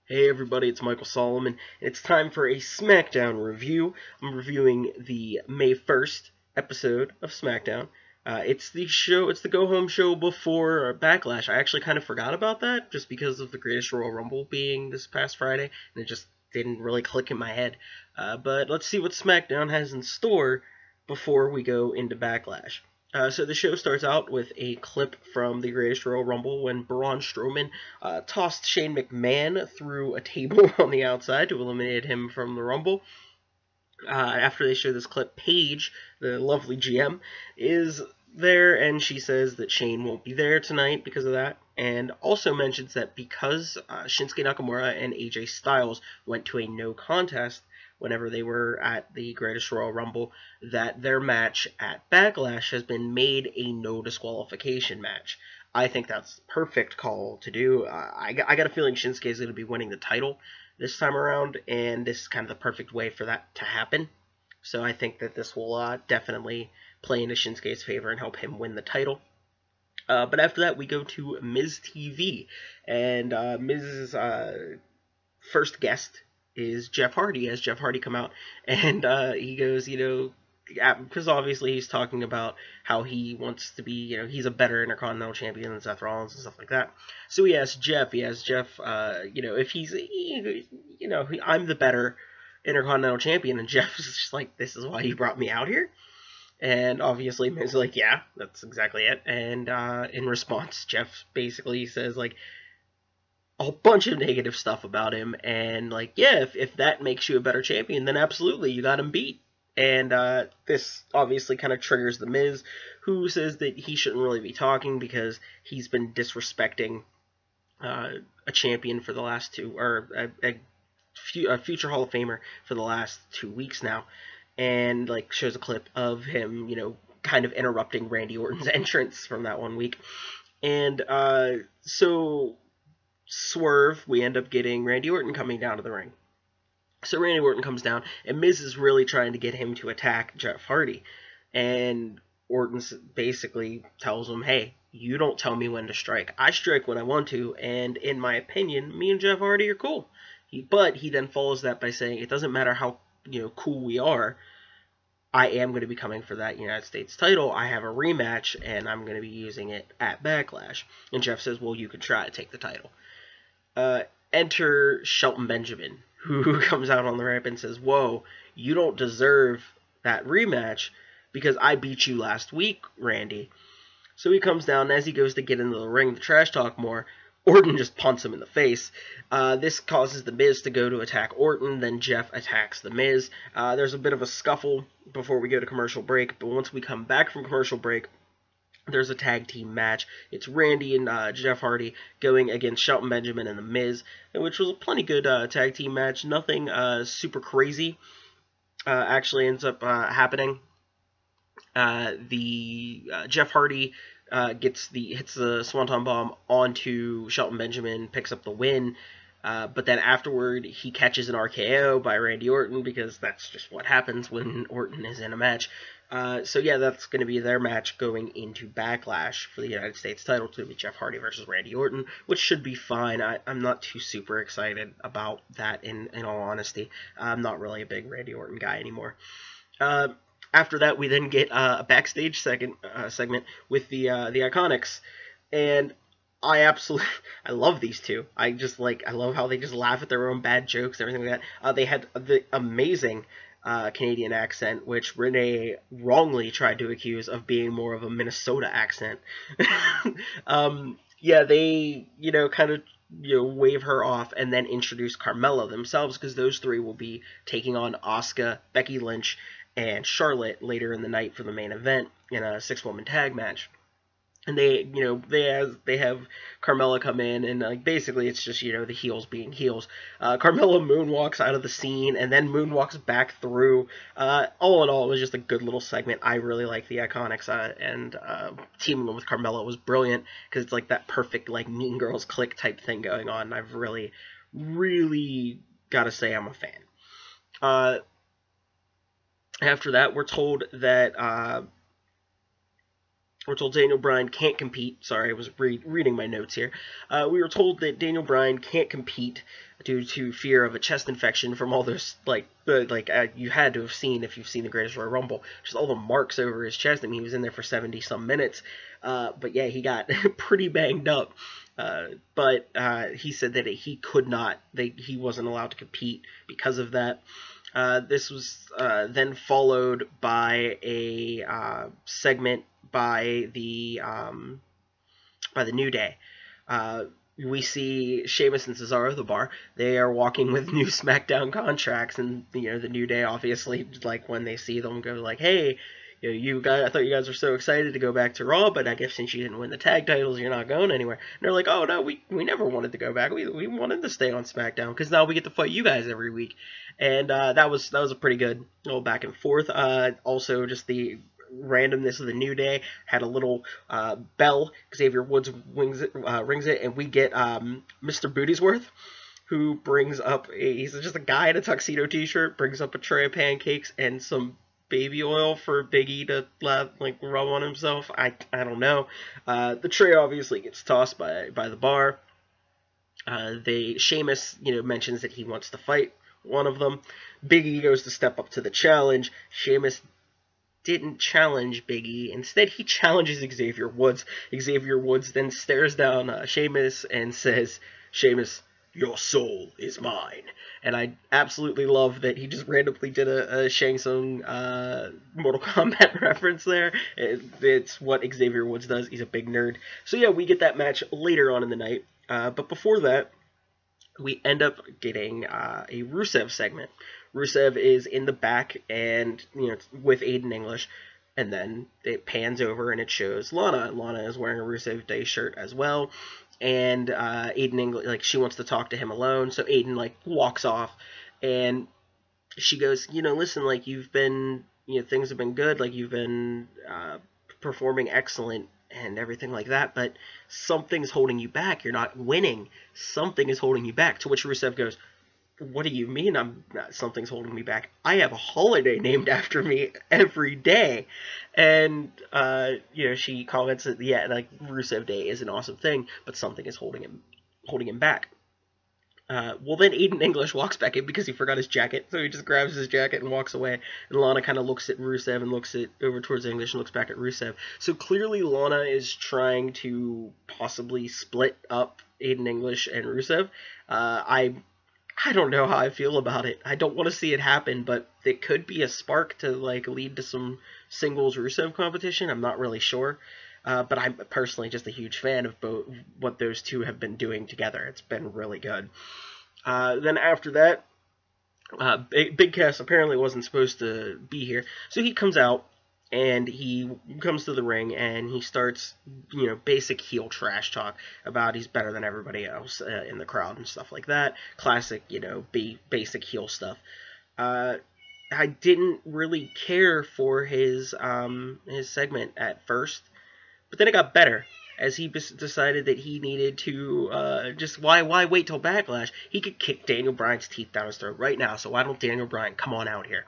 Hey everybody, it's Michael Solomon, and it's time for a Smackdown review. I'm reviewing the May 1st episode of Smackdown. It's the go-home show before Backlash. I actually kind of forgot about that, just because of the Greatest Royal Rumble being this past Friday, and it just didn't really click in my head. But let's see what Smackdown has in store before we go into Backlash. So the show starts out with a clip from the Greatest Royal Rumble when Braun Strowman tossed Shane McMahon through a table on the outside to eliminate him from the Rumble. After they show this clip, Paige, the lovely GM, is there, and she says that Shane won't be there tonight because of that, and also mentions that because Shinsuke Nakamura and AJ Styles went to a no contest whenever they were at the Greatest Royal Rumble, that their match at Backlash has been made a no disqualification match. I think that's perfect call to do. I got a feeling Shinsuke is going to be winning the title this time around, and this is kind of the perfect way for that to happen. So I think that this will definitely play into Shinsuke's favor and help him win the title. But after that, we go to Miz TV, and Miz's first guest is Jeff Hardy. Has Jeff Hardy come out, and he goes, because obviously he's talking about how he wants to be, he's a better Intercontinental Champion than Seth Rollins and stuff like that. So he asks Jeff, if he's, I'm the better Intercontinental Champion, and Jeff is just like, this is why you brought me out here? And obviously Miz is like, yeah, that's exactly it. And in response, Jeff basically says, like, a bunch of negative stuff about him, and like, yeah, if that makes you a better champion, then absolutely, you got him beat. And this obviously kind of triggers the Miz, who says that he shouldn't really be talking because he's been disrespecting a champion for the last a future Hall of Famer for the last 2 weeks now, and like shows a clip of him, kind of interrupting Randy Orton's entrance from that 1 week, and so swerve, we end up getting Randy Orton coming down to the ring. So Randy Orton comes down, and Miz is really trying to get him to attack Jeff Hardy. And Orton basically tells him, hey, you don't tell me when to strike. I strike when I want to, and in my opinion, me and Jeff Hardy are cool. But he then follows that by saying, it doesn't matter how cool we are, I am going to be coming for that United States title. I have a rematch, and I'm going to be using it at Backlash. And Jeff says, well, you can try to take the title. Enter Shelton Benjamin, who comes out on the ramp and says, whoa, you don't deserve that rematch because I beat you last week, Randy. So he comes down, and as he goes to get into the ring to trash talk more, Orton just punts him in the face. This causes the Miz to go to attack Orton, then Jeff attacks the Miz. There's a bit of a scuffle before we go to commercial break, but once we come back from commercial break, there's a tag team match. It's Randy and Jeff Hardy going against Shelton Benjamin and The Miz, which was a plenty good tag team match. Nothing super crazy actually ends up happening. Jeff Hardy hits the Swanton Bomb onto Shelton Benjamin, picks up the win. But then afterward, he catches an RKO by Randy Orton, because that's just what happens when Orton is in a match. So yeah, that's going to be their match going into Backlash for the United States title, to be Jeff Hardy versus Randy Orton, which should be fine. I'm not too super excited about that, in all honesty. I'm not really a big Randy Orton guy anymore. After that, we then get a backstage segment with the Iconics, and I love these two. I love how they just laugh at their own bad jokes and everything like that. They had the amazing Canadian accent, which Renee wrongly tried to accuse of being more of a Minnesota accent. Yeah, they, kind of, wave her off and then introduce Carmella themselves, because those three will be taking on Asuka, Becky Lynch, and Charlotte later in the night for the main event in a 6-woman tag match. And they have Carmella come in, and basically it's just, the heels being heels. Carmella moonwalks out of the scene and then moonwalks back through. All in all, it was just a good little segment. I really like the Iconics, and teaming with Carmella was brilliant, because it's like that perfect Mean Girls click type thing going on. I've really, really got to say I'm a fan. After that, we're told that we're told Daniel Bryan can't compete. Sorry, I was reading my notes here. We were told that Daniel Bryan can't compete due to fear of a chest infection from all those, you had to have seen if you've seen the Greatest Royal Rumble, just all the marks over his chest. I mean, he was in there for 70-some minutes. But yeah, he got pretty banged up. But he said that he wasn't allowed to compete because of that. This was then followed by a segment by the New Day. We see Sheamus and Cesaro, the Bar. They are walking with new SmackDown contracts, and the New Day obviously, like, when they see them, go like, "Hey, you guys, I thought you guys were so excited to go back to Raw, but I guess since you didn't win the tag titles, you're not going anywhere." And they're like, "Oh no, we never wanted to go back. We wanted to stay on SmackDown because now we get to fight you guys every week." And that was a pretty good little back and forth. Also, just the randomness of the New Day had a little bell. Xavier Woods rings it, and we get Mr. Bootiesworth, who brings up he's just a guy in a tuxedo t-shirt, brings up a tray of pancakes and some baby oil for Big E to rub on himself. I don't know. The tray obviously gets tossed by the Bar. Sheamus mentions that he wants to fight one of them. Big E goes to step up to the challenge. Sheamus didn't challenge Big E. Instead, he challenges Xavier Woods. Xavier Woods then stares down Sheamus and says, "Sheamus, your soul is mine." And I absolutely love that he just randomly did a Shang Tsung Mortal Kombat reference there. It's what Xavier Woods does. He's a big nerd. So yeah, we get that match later on in the night. But before that, we end up getting a Rusev segment. Rusev is in the back and with Aiden English, and then it pans over and it shows Lana. Lana is wearing a Rusev Day shirt as well, and Aiden English, she wants to talk to him alone, so Aiden walks off, and she goes, listen, you've been, things have been good, you've been performing excellent and everything like that, but something's holding you back. You're not winning. Something is holding you back. To which Rusev goes, "What do you mean something's holding me back? I have a holiday named after me every day." And, she comments that, Rusev Day is an awesome thing, but something is holding him back. Well, then Aiden English walks back in because he forgot his jacket, so he just grabs his jacket and walks away. And Lana kind of looks at Rusev and looks over towards English and looks back at Rusev. So clearly Lana is trying to possibly split up Aiden English and Rusev. I don't know how I feel about it. I don't want to see it happen, but it could be a spark to lead to some singles Rusev competition. I'm not really sure. But I'm personally just a huge fan of both what those two have been doing together. It's been really good. Then after that, Big Cass apparently wasn't supposed to be here. So he comes out, and he comes to the ring, and he starts, basic heel trash talk about he's better than everybody else in the crowd and stuff like that. Classic, basic heel stuff. I didn't really care for his segment at first. But then it got better, as he decided that he needed to why wait till Backlash? He could kick Daniel Bryan's teeth down his throat right now, so why don't Daniel Bryan come on out here?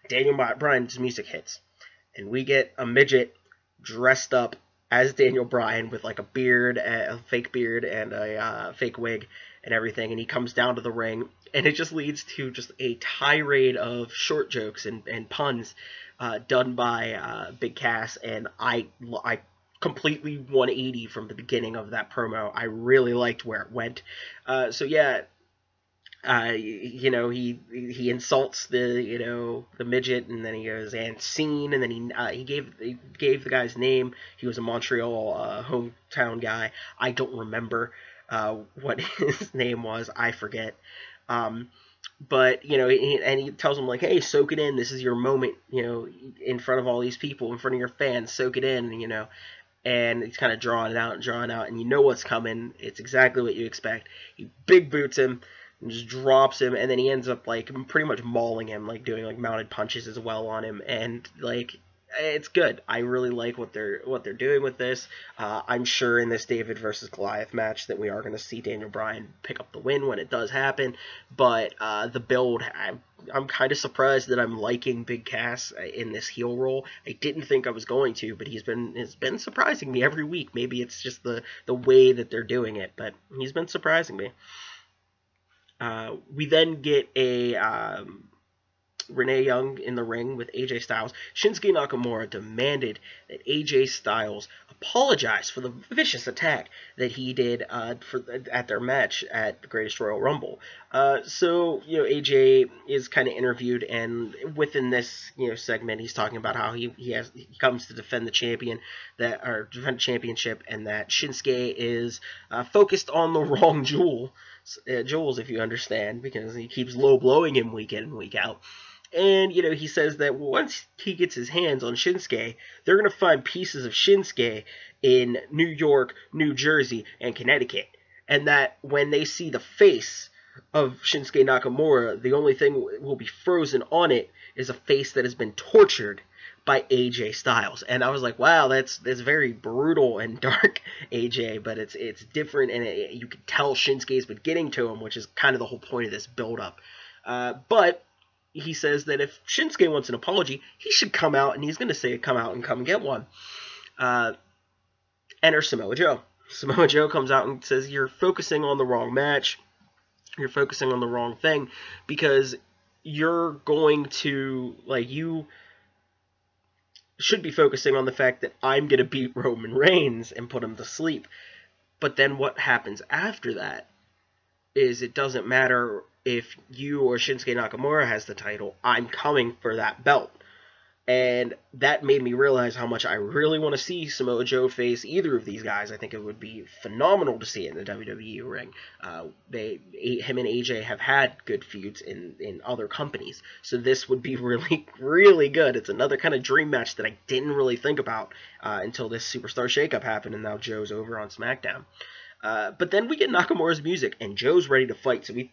Daniel Bryan's music hits, and we get a midget dressed up as Daniel Bryan with a beard, a fake beard, and a fake wig and everything, and he comes down to the ring, and it just leads to just a tirade of short jokes and puns done by Big Cass, and I completely 180 from the beginning of that promo. I really liked where it went. So yeah, he insults the midget, and then he goes and scene, and then he gave the guy's name. He was a Montreal hometown guy. I don't remember what his name was. I forget. But he tells him hey, soak it in. This is your moment. In front of all these people, in front of your fans, soak it in. And he's kind of drawing it out, and you know what's coming. It's exactly what you expect. He big boots him and just drops him, and then he ends up pretty much mauling him, doing mounted punches as well on him. And it's good. I really like what they're doing with this. I'm sure in this David versus Goliath match that we are going to see Daniel Bryan pick up the win when it does happen. But the build, I'm kind of surprised that I'm liking Big Cass in this heel role. I didn't think I was going to, but he's been surprising me every week. Maybe it's just the way that they're doing it, but he's been surprising me. We then get a Renee Young in the ring with AJ Styles. Shinsuke Nakamura demanded that AJ Styles apologize for the vicious attack that he did at their match at the Greatest Royal Rumble. So AJ is kind of interviewed, and within this segment, he's talking about how he comes to defend the championship, and that Shinsuke is focused on the wrong jewels, if you understand, because he keeps low blowing him week in and week out. And, he says that once he gets his hands on Shinsuke, they're going to find pieces of Shinsuke in New York, New Jersey, and Connecticut. And that when they see the face of Shinsuke Nakamura, the only thing will be frozen on it is a face that has been tortured by AJ Styles. And I was like, wow, that's very brutal and dark, AJ, but it's different, and you can tell Shinsuke's been getting to him, which is kind of the whole point of this build-up. But he says that if Shinsuke wants an apology, he should come out, and he's going to say come out and come get one. Enter Samoa Joe. Samoa Joe comes out and says, you're focusing on the wrong match. You're focusing on the wrong thing, because you're going to, you should be focusing on the fact that I'm going to beat Roman Reigns and put him to sleep. But then what happens after that is it doesn't matter if you or Shinsuke Nakamura has the title, I'm coming for that belt. And that made me realize how much I really want to see Samoa Joe face either of these guys. I think it would be phenomenal to see it in the WWE ring. Him and AJ have had good feuds in other companies, so this would be really, really good. It's another kind of dream match that I didn't really think about until this Superstar Shakeup happened, and now Joe's over on SmackDown. But then we get Nakamura's music, and Joe's ready to fight. So he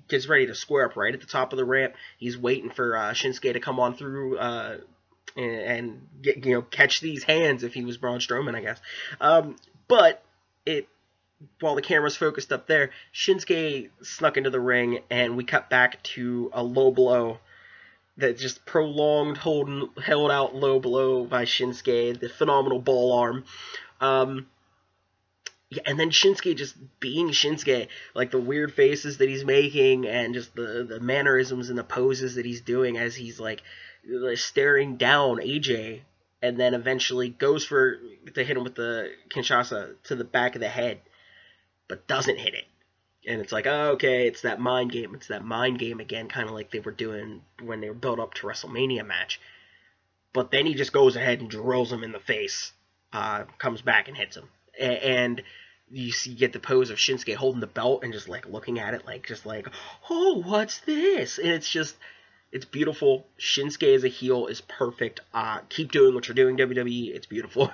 gets ready to square up right at the top of the ramp. He's waiting for Shinsuke to come on through and get catch these hands if he was Braun Strowman, I guess. But while the camera's focused up there, Shinsuke snuck into the ring, and we cut back to a low blow. That just prolonged, held out low blow by Shinsuke, the phenomenal ball arm. Yeah, and then Shinsuke just being Shinsuke, like the weird faces that he's making and just the mannerisms and the poses that he's doing as he's like staring down AJ, and then eventually goes to hit him with the Kinshasa to the back of the head, but doesn't hit it. And it's like, oh, okay, it's that mind game. It's that mind game again, kind of like they were doing when they were built up to WrestleMania match. But then he just goes ahead and drills him in the face, comes back and hits him. And you get the pose of Shinsuke holding the belt and just looking at it oh, what's this? And it's beautiful. Shinsuke as a heel is perfect. Keep doing what you're doing, WWE. It's beautiful.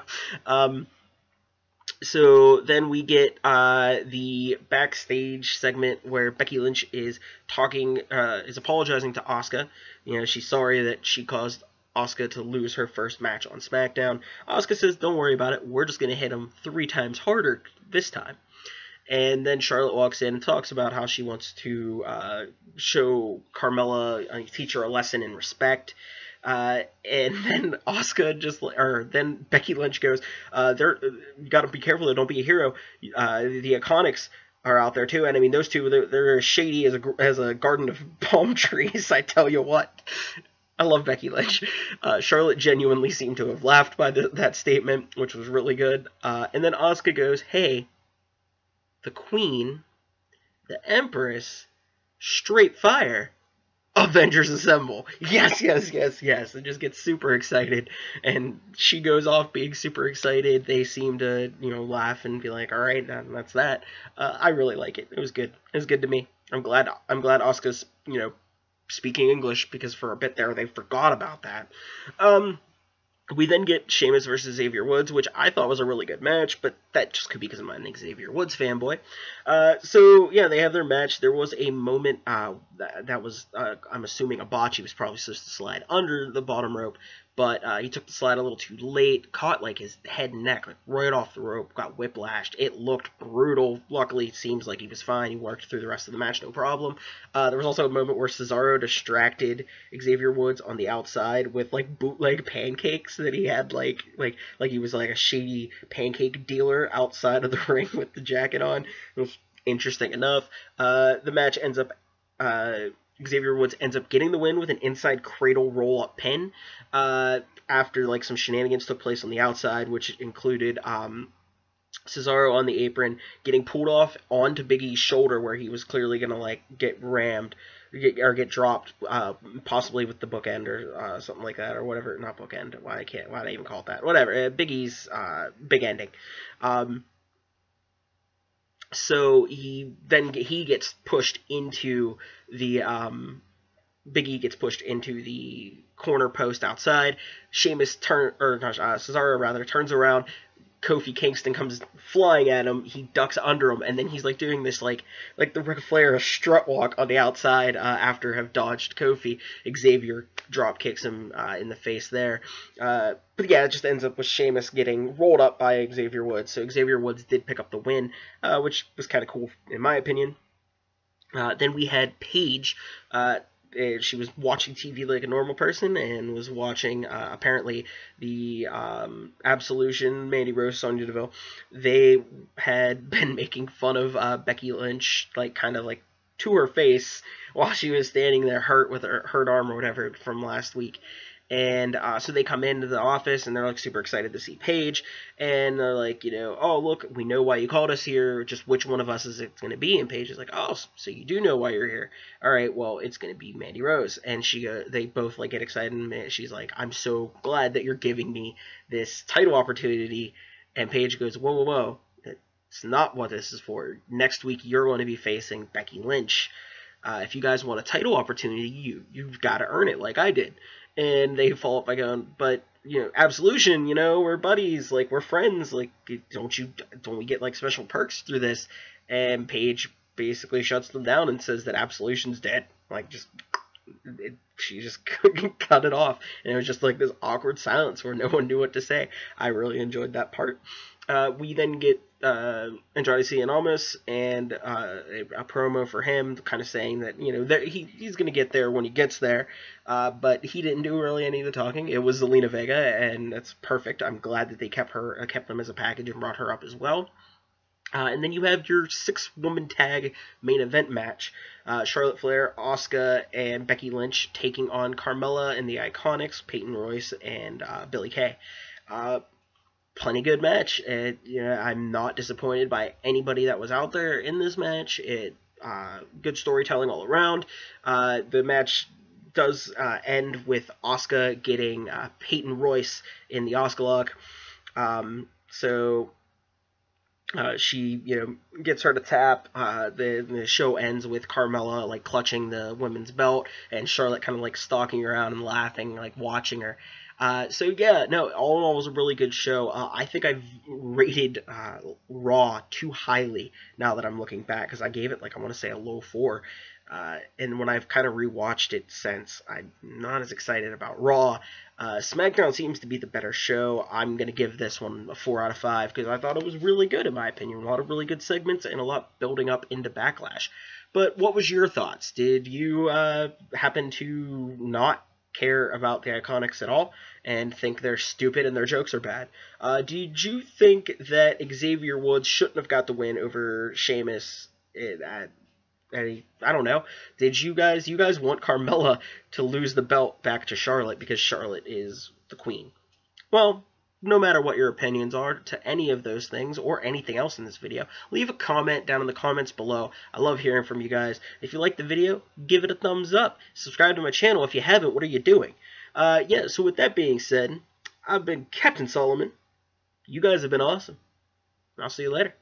So then we get the backstage segment where Becky Lynch is apologizing to Asuka. She's sorry that she caused Asuka to lose her first match on SmackDown. Asuka says, don't worry about it. We're just going to hit him 3 times harder this time. And then Charlotte walks in and talks about how she wants to show Carmella, teach her a lesson in respect. And then then Becky Lynch goes, you got to be careful, don't be a hero. The Iconics are out there too, and I mean those two, they're as shady as a garden of palm trees. I tell you what. I love Becky Lynch. Charlotte genuinely seemed to have laughed by that statement, which was really good. And then Asuka goes, hey, the Queen, the Empress, straight fire, Avengers Assemble. Yes, yes, yes, yes. And just gets super excited. And she goes off being super excited. They seem to, laugh and be like, all right, that's that. I really like it. It was good. It was good to me. I'm glad Asuka's, speaking English, because for a bit there they forgot about that. We then get Sheamus versus Xavier Woods, which I thought was a really good match, but that just could be because I'm an Xavier Woods fanboy. So yeah, they have their match. There was a moment that was, I'm assuming, a botch. He was probably supposed to slide under the bottom rope, but he took the slide a little too late, caught like his head and neck like right off the rope, got whiplashed. It looked brutal. Luckily, it seems like he was fine. He worked through the rest of the match, no problem. There was also a moment where Cesaro distracted Xavier Woods on the outside with like bootleg pancakes that he had like he was like a shady pancake dealer outside of the ring with the jacket on. It was interesting enough. The match ends up. Xavier Woods ends up getting the win with an inside cradle roll-up pin after like some shenanigans took place on the outside, which included Cesaro on the apron getting pulled off onto Big E's shoulder where he was clearly going to like get rammed or get dropped, possibly with the bookend or something like that, or whatever. Not bookend. Why did I even call it that? Whatever. Big E's big ending. So he gets pushed into the Big E gets pushed into the corner post outside. Cesaro rather turns around. Kofi Kingston comes flying at him. He ducks under him, and then he's like doing this like the Ric Flair strut walk on the outside after have dodged Kofi. Xavier drop kicks him in the face there. But yeah, it just ends up with Sheamus getting rolled up by Xavier Woods. So Xavier Woods did pick up the win, which was kind of cool in my opinion. Then we had Paige. She was watching TV like a normal person and was watching, apparently, the Absolution, Mandy Rose, Sonya Deville. They had been making fun of Becky Lynch, like, kind of like to her face while she was standing there hurt with her hurt arm or whatever from last week. And so they come into the office, and they're, like, super excited to see Paige. And they're like, you know, oh, look, we know why you called us here. Just which one of us is it going to be? And Paige is like, oh, so you do know why you're here. All right, well, it's going to be Mandy Rose. And they both, like, get excited. And she's like, I'm so glad that you're giving me this title opportunity. And Paige goes, whoa, whoa, whoa. That's not what this is for. Next week, you're going to be facing Becky Lynch. If you guys want a title opportunity, you've got to earn it like I did. And they follow up by going, but, you know, Absolution, you know, we're buddies, like, we're friends, like, don't we get, like, special perks through this? And Paige basically shuts them down and says that Absolution's dead. Like, she just cut it off. And it was just, like, this awkward silence where no one knew what to say. I really enjoyed that part. We then get Andrade Cien Almas and a promo for him, kind of saying that, you know, he's going to get there when he gets there, but he didn't do really any of the talking. It was Zelina Vega, and that's perfect. I'm glad that they kept them as a package and brought her up as well. And then you have your 6-woman tag main event match. Charlotte Flair, Asuka, and Becky Lynch taking on Carmella and the Iconics, Peyton Royce, and Billie Kay. Plenty good match. I'm not disappointed by anybody that was out there in this match. Good storytelling all around. The match does end with Asuka getting Peyton Royce in the Asuka lock. She, gets her to tap. The show ends with Carmella, like, clutching the women's belt, and Charlotte kind of, like, stalking around and laughing, like, watching her. All in all, it was a really good show. I think I've rated Raw too highly now that I'm looking back, because I gave it, like, I want to say a low 4. And when I've kind of rewatched it since, I'm not as excited about Raw. Smackdown seems to be the better show. I'm going to give this one a 4 out of 5, because I thought it was really good, in my opinion. A lot of really good segments, and a lot building up into Backlash. But what was your thoughts? Did you happen to not care about the Iconics at all and think they're stupid and their jokes are bad? Did you think that Xavier Woods shouldn't have got the win over Sheamus? I don't know. Did you guys want Carmella to lose the belt back to Charlotte because Charlotte is the queen? Well, no matter what your opinions are to any of those things or anything else in this video, leave a comment down in the comments below. I love hearing from you guys. If you like the video, give it a thumbs up. Subscribe to my channel if you haven't. What are you doing? So with that being said, I've been Captain Solomon. You guys have been awesome. I'll see you later.